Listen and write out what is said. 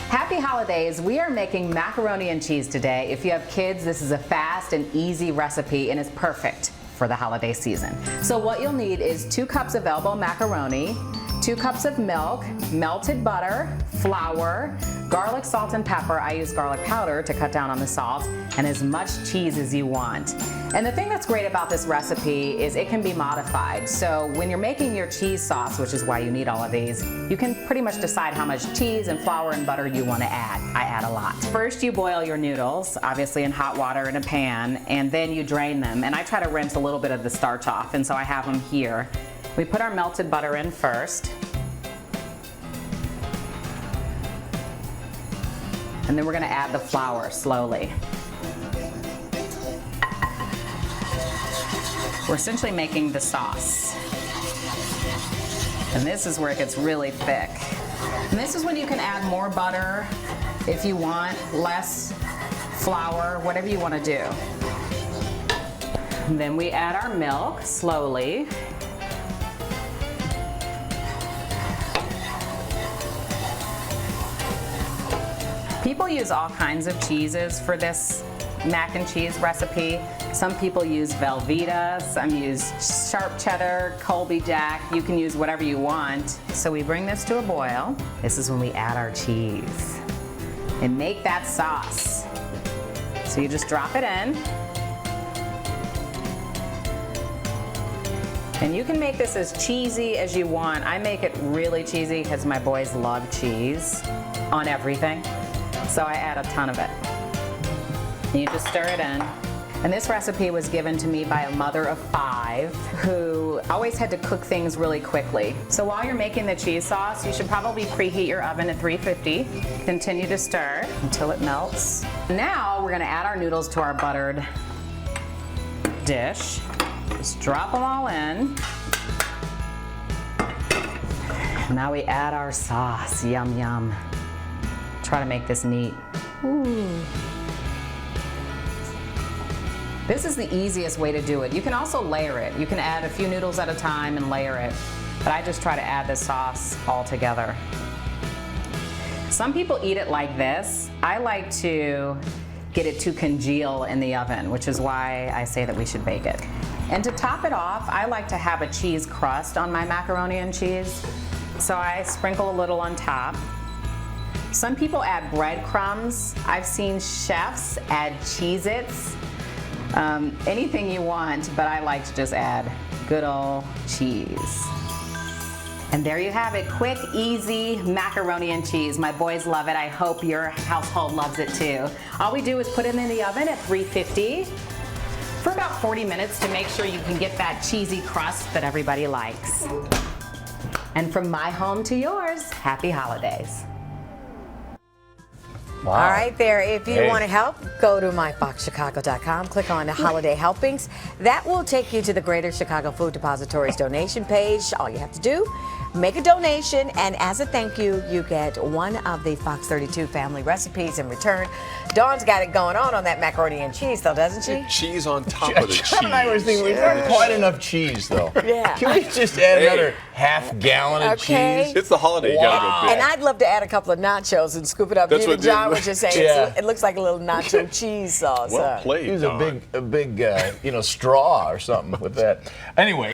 Happy holidays. We are making macaroni and cheese today. If you have kids, this is a fast and easy recipe and it's perfect for the holiday season. So what you'll need is 2 cups of elbow macaroni, 2 cups of milk, melted butter, flour, garlic, salt, and pepper. I use garlic powder to cut down on the salt, and as much cheese as you want. And the thing that's great about this recipe is it can be modified. So when you're making your cheese sauce, which is why you need all of these, you can pretty much decide how much cheese and flour and butter you want to add. I add a lot. First you boil your noodles, obviously in hot water in a pan, and then you drain them. And I try to rinse a little bit of the starch off, and so I have them here. We put our melted butter in first. And then we're going to add the flour slowly. We're essentially making the sauce. And this is where it gets really thick. And this is when you can add more butter if you want, less flour, whatever you want to do. And then we add our milk slowly. People use all kinds of cheeses for this mac and cheese recipe. Some people use Velveeta, some use sharp cheddar, Colby Jack. You can use whatever you want. So we bring this to a boil. This is when we add our cheese and make that sauce. So you just drop it in. And you can make this as cheesy as you want. I make it really cheesy because my boys love cheese on everything. So I add a ton of it. And you just stir it in. And this recipe was given to me by a mother of 5 who always had to cook things really quickly. So while you're making the cheese sauce, you should probably preheat your oven at 350. Continue to stir until it melts. Now we're gonna add our noodles to our buttered dish. Just drop them all in. Now we add our sauce. Yum, yum. Try to make this neat. Ooh. This is the easiest way to do it. You can also layer it. You can add a few noodles at a time and layer it. But I just try to add the sauce all together. Some people eat it like this. I like to get it to congeal in the oven, which is why I say that we should bake it. And to top it off, I like to have a cheese crust on my macaroni and cheese. So I sprinkle a little on top. Some people add breadcrumbs. I've seen chefs add Cheez-Its. Anything you want, but I like to just add good old cheese. And there you have it, quick, easy macaroni and cheese. My boys love it. I hope your household loves it too. All we do is put it in the oven at 350 for about 40 minutes to make sure you can get that cheesy crust that everybody likes. And from my home to yours, happy holidays. Wow. All right, there. If you want to help, go to myfoxchicago.com, click on the Holiday Helpings. That will take you to the Greater Chicago Food Depository's donation page. All you have to do, make a donation, and as a thank you, you get one of the Fox 32 family recipes in return. Dawn's got it going on that macaroni and cheese, though, doesn't she? Cheese on top of the cheese. John and I were thinking, we don't quite enough cheese, though. Yeah. Can we just add another half-gallon of cheese? It's the holiday. You gotta go big. And I'd love to add a couple of nachos and scoop it up. That's Even what John was just saying, Yeah. it looks like a little nacho cheese sauce. Well played, Use Dawn. a big straw or something with that. Anyway.